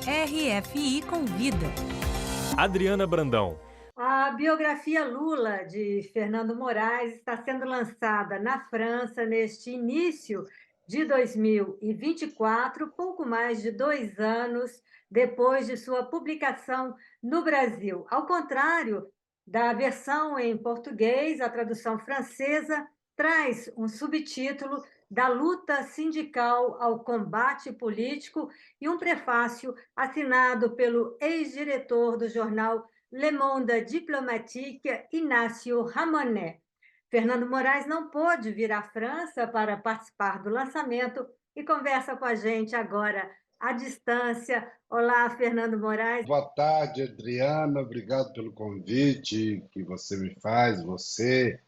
RFI Convida. Adriana Brandão. A biografia Lula, de Fernando Moraes, está sendo lançada na França neste início de 2024, pouco mais de 2 anos depois de sua publicação no Brasil. Ao contrário da versão em português, a tradução francesa traz um subtítulo da luta sindical ao combate político e um prefácio assinado pelo ex-diretor do jornal Le Monde Diplomatique, Inácio Ramonet. Fernando Moraes não pôde vir à França para participar do lançamento e conversa com a gente agora à distância. Olá, Fernando Moraes. Boa tarde, Adriana. Obrigado pelo convite que você me faz, você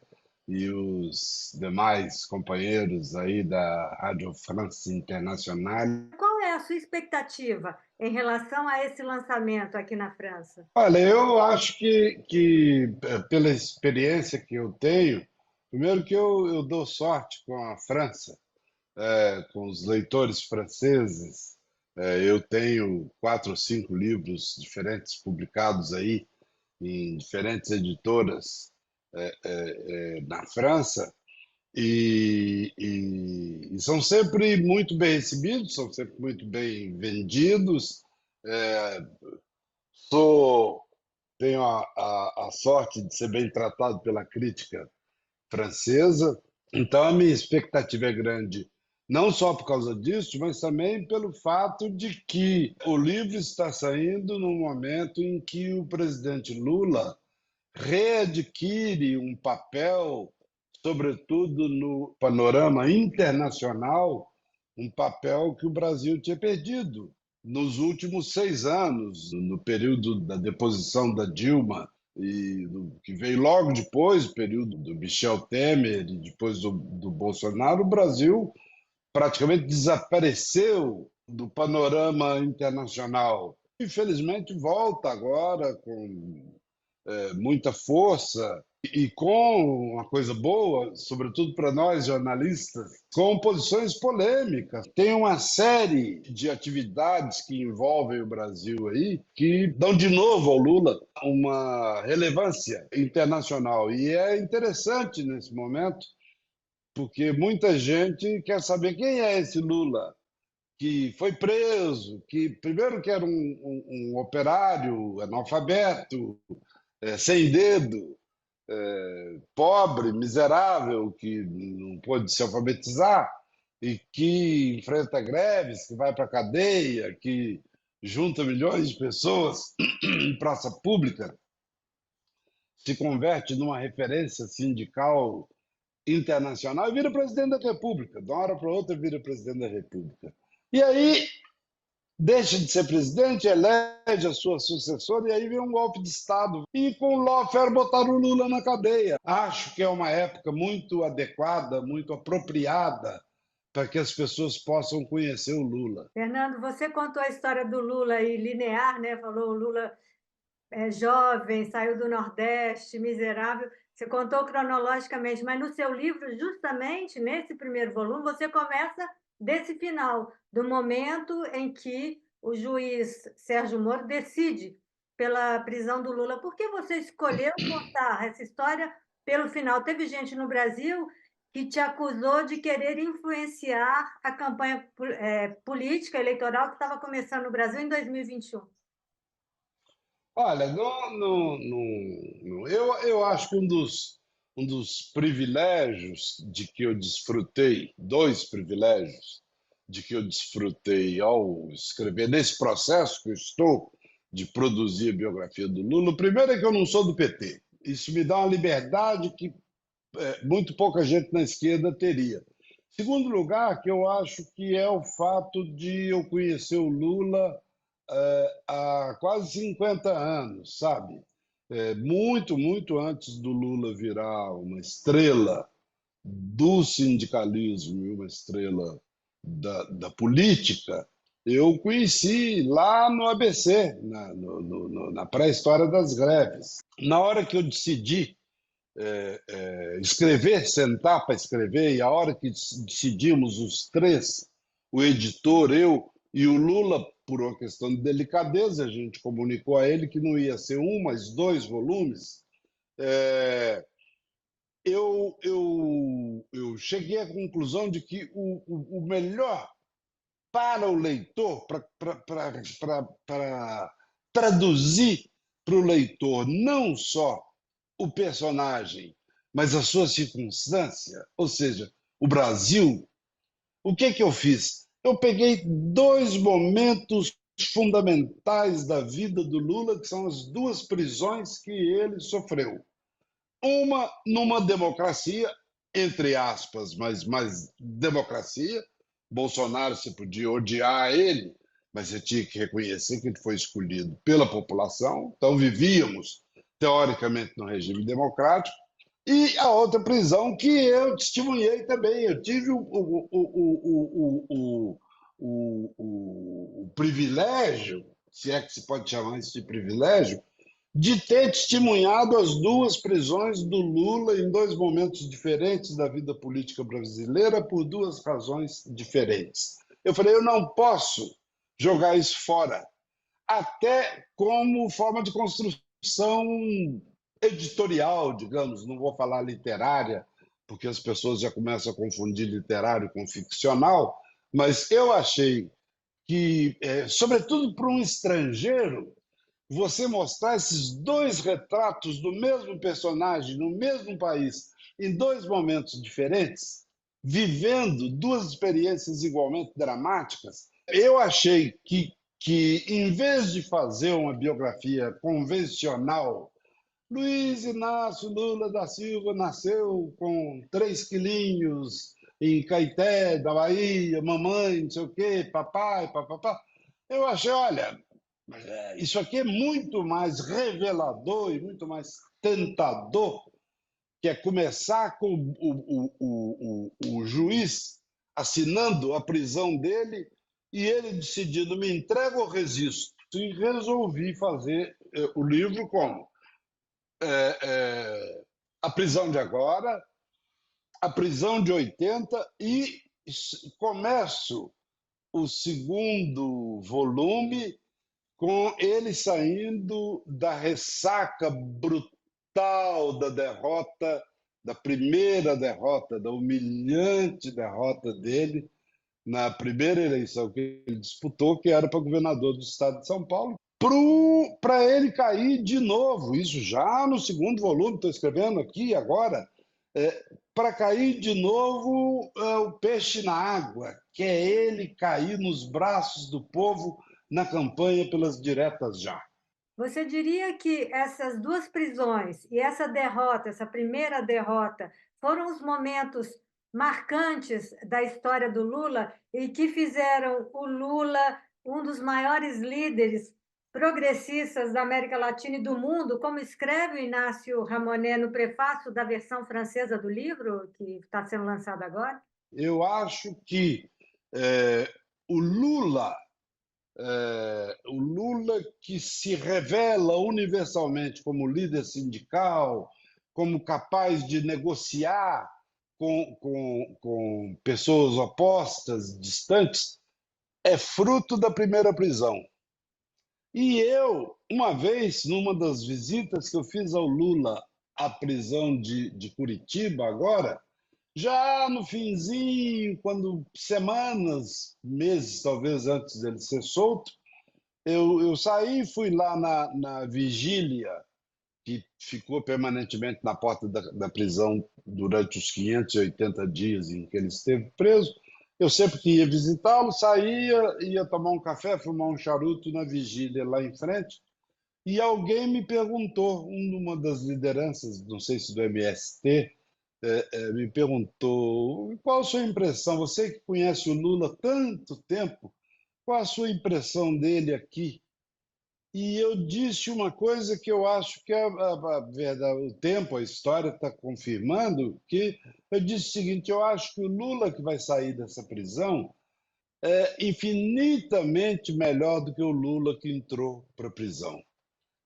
e os demais companheiros aí da Rádio France Internacional. Qual é a sua expectativa em relação a esse lançamento aqui na França? Olha, eu acho que pela experiência que eu tenho, primeiro que eu dou sorte com a França, com os leitores franceses. Eu tenho 4 ou 5 livros diferentes publicados aí em diferentes editoras na França e são sempre muito bem recebidos, são sempre muito bem vendidos. É, sou, tenho a sorte de ser bem tratado pela crítica francesa, então a minha expectativa é grande, não só por causa disso, mas também pelo fato de que o livro está saindo num momento em que o presidente Lula readquire um papel, sobretudo no panorama internacional, um papel que o Brasil tinha perdido nos últimos 6 anos, no período da deposição da Dilma, que veio logo depois, o período do Michel Temer e depois do Bolsonaro. O Brasil praticamente desapareceu do panorama internacional. Infelizmente, volta agora com muita força e com uma coisa boa, sobretudo para nós jornalistas, com posições polêmicas. Tem uma série de atividades que envolvem o Brasil aí que dão de novo ao Lula uma relevância internacional. E é interessante nesse momento, porque muita gente quer saber quem é esse Lula que foi preso, que primeiro que era um operário analfabeto, sem dedo, pobre, miserável, que não pôde se alfabetizar e que enfrenta greves, que vai para a cadeia, que junta milhões de pessoas em praça pública, se converte numa referência sindical internacional e vira presidente da República. De uma hora para outra, vira presidente da República. E aí deixa de ser presidente, elege a sua sucessora e aí vem um golpe de Estado. E com o lawfare botaram o Lula na cadeia. Acho que é uma época muito adequada, muito apropriada para que as pessoas possam conhecer o Lula. Fernando, você contou a história do Lula aí linear, né? Falou o Lula jovem, saiu do Nordeste, miserável. Você contou cronologicamente, mas no seu livro, justamente nesse primeiro volume, você começa desse final, do momento em que o juiz Sérgio Moro decide pela prisão do Lula. Por que você escolheu contar essa história pelo final? Teve gente no Brasil que te acusou de querer influenciar a campanha política eleitoral que estava começando no Brasil em 2021. Olha, eu acho que um dos privilégios de que eu desfrutei, 2 privilégios de que eu desfrutei ao escrever, nesse processo que eu estou de produzir a biografia do Lula, o primeiro é que eu não sou do PT. Isso me dá uma liberdade que muito pouca gente na esquerda teria. Segundo lugar, que eu acho que é o fato de eu conhecer o Lula há quase 50 anos, sabe? Muito, muito antes do Lula virar uma estrela do sindicalismo e uma estrela da política, eu conheci lá no ABC, na pré-história das greves. Na hora que eu decidi escrever, sentar para escrever, e a hora que decidimos os três, o editor, eu e o Lula, por uma questão de delicadeza, a gente comunicou a ele que não ia ser um, mas 2 volumes. É, eu cheguei à conclusão de que o melhor para o leitor, para traduzir para o leitor não só o personagem, mas a sua circunstância, ou seja, o Brasil, o que eu fiz? Eu peguei 2 momentos fundamentais da vida do Lula, que são as 2 prisões que ele sofreu. Uma numa democracia, entre aspas, mas mais democracia. Bolsonaro, você podia odiar ele, mas você tinha que reconhecer que ele foi escolhido pela população. Então, vivíamos, teoricamente, no regime democrático. E a outra prisão que eu testemunhei também. Eu tive o privilégio, se é que se pode chamar isso de privilégio, de ter testemunhado as 2 prisões do Lula em 2 momentos diferentes da vida política brasileira por 2 razões diferentes. Eu falei, eu não posso jogar isso fora, até como forma de construção editorial, digamos, não vou falar literária, porque as pessoas já começam a confundir literário com ficcional, mas eu achei que, sobretudo para um estrangeiro, você mostrar esses 2 retratos do mesmo personagem no mesmo país, em 2 momentos diferentes, vivendo 2 experiências igualmente dramáticas, eu achei que em vez de fazer uma biografia convencional, Luiz Inácio Lula da Silva nasceu com 3 quilinhos em Caeté, da Bahia, mamãe, não sei o quê, papai, papapá. Eu achei, olha, isso aqui é muito mais revelador e muito mais tentador, que é começar com o juiz assinando a prisão dele e ele decidindo, me entrega ou resisto? E resolvi fazer o livro como a prisão de agora, a prisão de 80 e começo o 2º volume com ele saindo da ressaca brutal da derrota, da primeira derrota, da humilhante derrota dele na primeira eleição que ele disputou, que era para governador do estado de São Paulo, para ele cair de novo, isso já no 2º volume, estou escrevendo aqui agora, para cair de novo o peixe na água, que é ele cair nos braços do povo na campanha pelas diretas já. Você diria que essas 2 prisões e essa derrota, essa primeira derrota, foram os momentos marcantes da história do Lula e que fizeram o Lula um dos maiores líderes progressistas da América Latina e do mundo, como escreve o Inácio Ramonet no prefácio da versão francesa do livro, que está sendo lançado agora? Eu acho que o Lula que se revela universalmente como líder sindical, como capaz de negociar com pessoas opostas, distantes, é fruto da primeira prisão. E eu, uma vez, numa das visitas que eu fiz ao Lula à prisão de Curitiba, agora, já no finzinho, quando semanas, meses talvez antes dele ser solto, eu saí e fui lá na vigília, que ficou permanentemente na porta da prisão durante os 580 dias em que ele esteve preso. Eu sempre que ia visitá-lo, saía, ia tomar um café, fumar um charuto na vigília lá em frente, e alguém me perguntou, uma das lideranças, não sei se do MST, me perguntou qual a sua impressão, você que conhece o Lula há tanto tempo, qual a sua impressão dele aqui? E eu disse uma coisa que eu acho que a verdade, o tempo, a história está confirmando, que eu disse o seguinte, eu acho que o Lula que vai sair dessa prisão é infinitamente melhor do que o Lula que entrou para a prisão.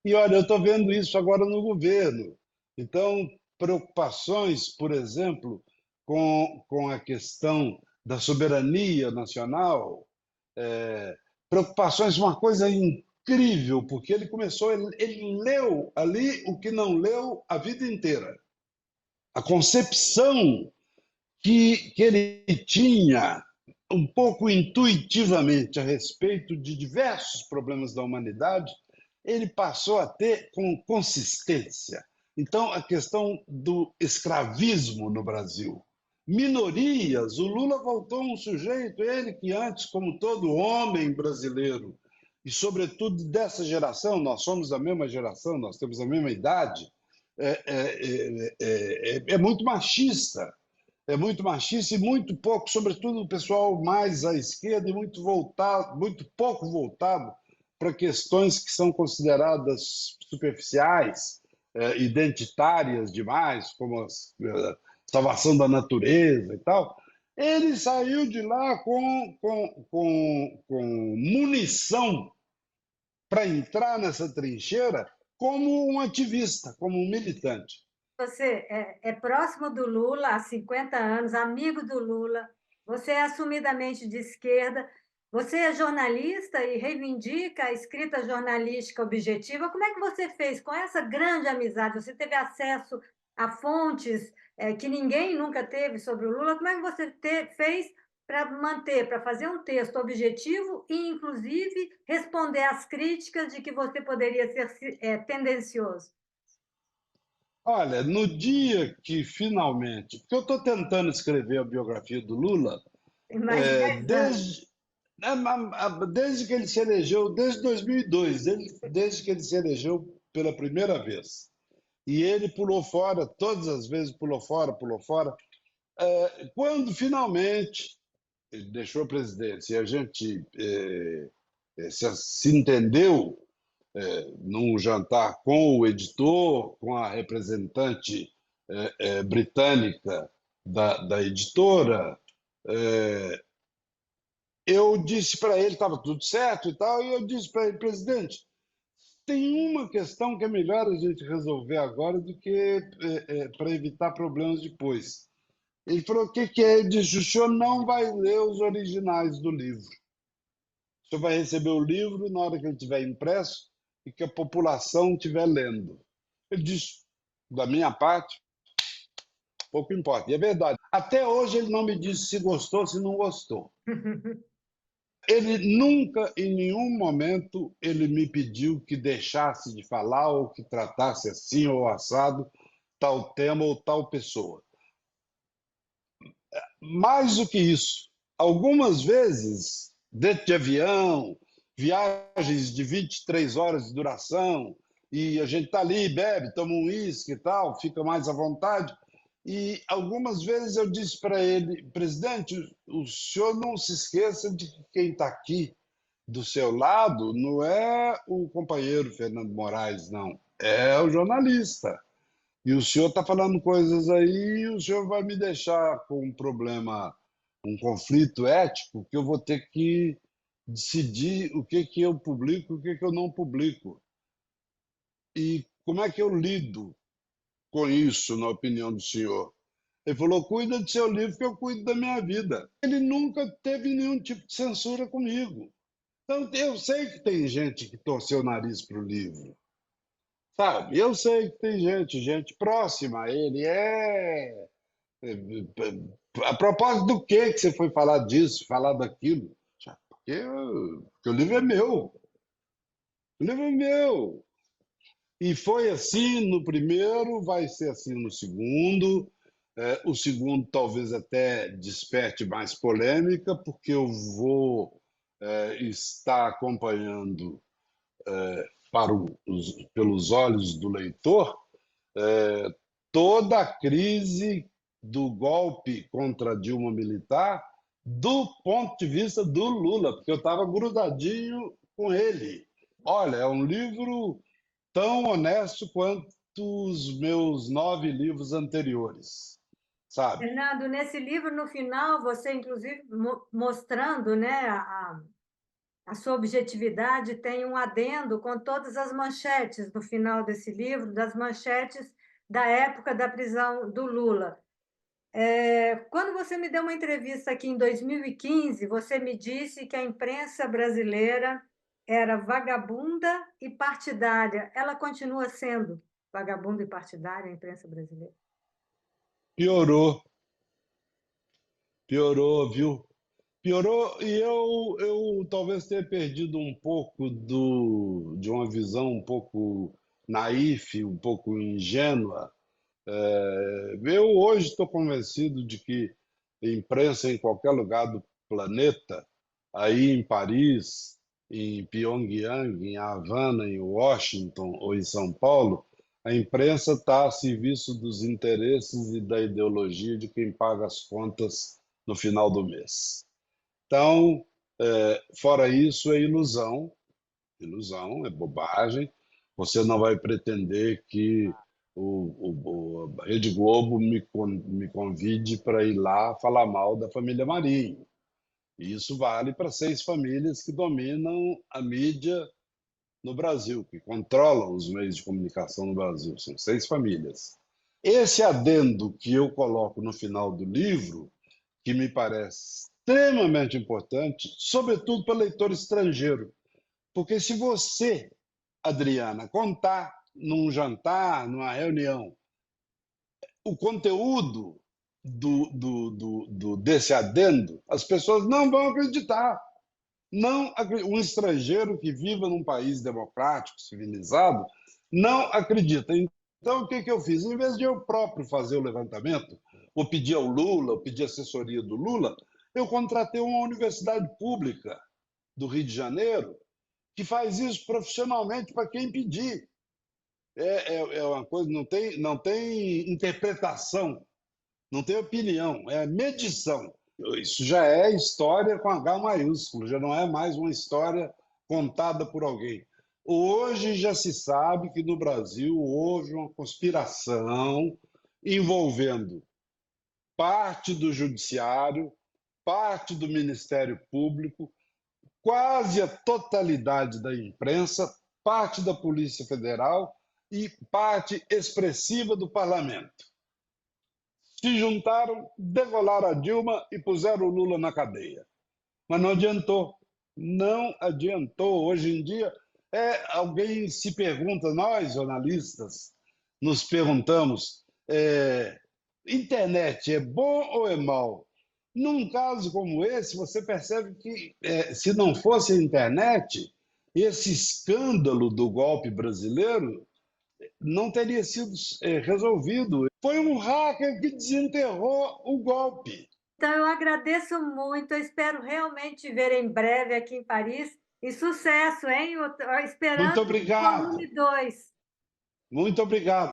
E olha, eu estou vendo isso agora no governo. Então, preocupações, por exemplo, com a questão da soberania nacional, preocupações, uma coisa incrível, porque ele começou, ele leu ali o que não leu a vida inteira. A concepção que ele tinha, um pouco intuitivamente, a respeito de diversos problemas da humanidade, ele passou a ter com consistência. Então, a questão do escravismo no Brasil. Minorias, o Lula voltou um sujeito, ele que antes, como todo homem brasileiro, e sobretudo dessa geração, nós somos da mesma geração, nós temos a mesma idade, é muito machista. É muito machista e muito pouco, sobretudo o pessoal mais à esquerda, e muito voltado, muito pouco voltado para questões que são consideradas superficiais, identitárias demais, como a salvação da natureza e tal. Ele saiu de lá com munição para entrar nessa trincheira como um ativista, como um militante. Você é próximo do Lula há 50 anos, amigo do Lula, você é assumidamente de esquerda, você é jornalista e reivindica a escrita jornalística objetiva. Como é que você fez com essa grande amizade? Você teve acesso a fontes que ninguém nunca teve sobre o Lula. Como é que você fez para manter, para fazer um texto objetivo e, inclusive, responder às críticas de que você poderia ser tendencioso? Olha, no dia que finalmente, porque eu estou tentando escrever a biografia do Lula, Tem mais de 10 anos. desde, desde que ele se elegeu, desde 2002, desde que ele se elegeu pela primeira vez. E ele pulou fora, todas as vezes pulou fora, pulou fora. Quando finalmente ele deixou a presidência e a gente se entendeu num jantar com o editor, com a representante britânica da editora, eu disse para ele, estava tudo certo e tal, e eu disse para ele, presidente, tem uma questão que é melhor a gente resolver agora do que para evitar problemas depois. Ele falou, o que é? Ele disse, o senhor não vai ler os originais do livro. O senhor vai receber o livro na hora que ele estiver impresso e que a população estiver lendo. Ele disse, da minha parte, pouco importa. E é verdade. Até hoje ele não me disse se gostou, se não gostou. Ele nunca, em nenhum momento, ele me pediu que deixasse de falar ou que tratasse assim ou assado tal tema ou tal pessoa. Mais do que isso, algumas vezes, dentro de avião, viagens de 23 horas de duração, e a gente está ali, bebe, toma um uísque e tal, fica mais à vontade. E algumas vezes eu disse para ele, presidente, o senhor não se esqueça de que quem está aqui do seu lado não é o companheiro Fernando Moraes, não, é o jornalista. E o senhor está falando coisas aí e o senhor vai me deixar com um problema, um conflito ético, que eu vou ter que decidir o que eu publico e o que eu não publico. E como é que eu lido com isso, na opinião do senhor? Ele falou, cuida do seu livro que eu cuido da minha vida. Ele nunca teve nenhum tipo de censura comigo. Então, eu sei que tem gente que torceu o nariz para o livro. Sabe? Eu sei que tem gente próxima a ele. A propósito do que você foi falar disso, falar daquilo? Porque o livro é meu. O livro é meu. E foi assim no primeiro, vai ser assim no segundo. O segundo talvez até desperte mais polêmica, porque eu vou estar acompanhando pelos olhos do leitor toda a crise do golpe contra Dilma militar do ponto de vista do Lula, porque eu estava grudadinho com ele. Olha, é um livro tão honesto quanto os meus 9 livros anteriores, sabe? Fernando, nesse livro, no final, você, inclusive, mostrando, né, a sua objetividade, tem um adendo com todas as manchetes no final desse livro, das manchetes da época da prisão do Lula. Quando você me deu uma entrevista aqui em 2015, você me disse que a imprensa brasileira era vagabunda e partidária. Ela continua sendo vagabunda e partidária, a imprensa brasileira? Piorou, piorou, viu? Piorou e eu talvez tenha perdido um pouco de uma visão um pouco naif, um pouco ingênua. Eu hoje estou convencido de que a imprensa em qualquer lugar do planeta, aí em Paris, em Pyongyang, em Havana, em Washington ou em São Paulo, a imprensa está a serviço dos interesses e da ideologia de quem paga as contas no final do mês. Então, fora isso, é ilusão, ilusão, é bobagem. Você não vai pretender que a Rede Globo me convide para ir lá falar mal da família Marinho. E isso vale para 6 famílias que dominam a mídia no Brasil, que controlam os meios de comunicação no Brasil. São 6 famílias. Esse adendo que eu coloco no final do livro, que me parece extremamente importante, sobretudo para leitor estrangeiro. Porque se você, Adriana, contar num jantar, numa reunião, o conteúdo desse adendo, as pessoas não vão acreditar. Não, um estrangeiro que viva num país democrático, civilizado, não acredita. Então, o que eu fiz? Em vez de eu próprio fazer o levantamento, ou pedir ao Lula, ou pedir assessoria do Lula, eu contratei uma universidade pública do Rio de Janeiro que faz isso profissionalmente para quem pedir. É uma coisa, não tem interpretação, não tem opinião, é medição. Isso já é história com H maiúsculo, já não é mais uma história contada por alguém. Hoje já se sabe que no Brasil houve uma conspiração envolvendo parte do Judiciário, parte do Ministério Público, quase a totalidade da imprensa, parte da Polícia Federal e parte expressiva do Parlamento. Se juntaram, degolaram a Dilma e puseram o Lula na cadeia. Mas não adiantou. Não adiantou. Hoje em dia, alguém se pergunta, nós jornalistas nos perguntamos, internet é bom ou é mal? Num caso como esse, você percebe que, se não fosse a internet, esse escândalo do golpe brasileiro não teria sido resolvido. Foi um hacker que desenterrou o golpe. Então, eu agradeço muito, eu espero realmente te ver em breve aqui em Paris. E sucesso, hein? Muito Esperando o obrigado. volume 2. Muito obrigado.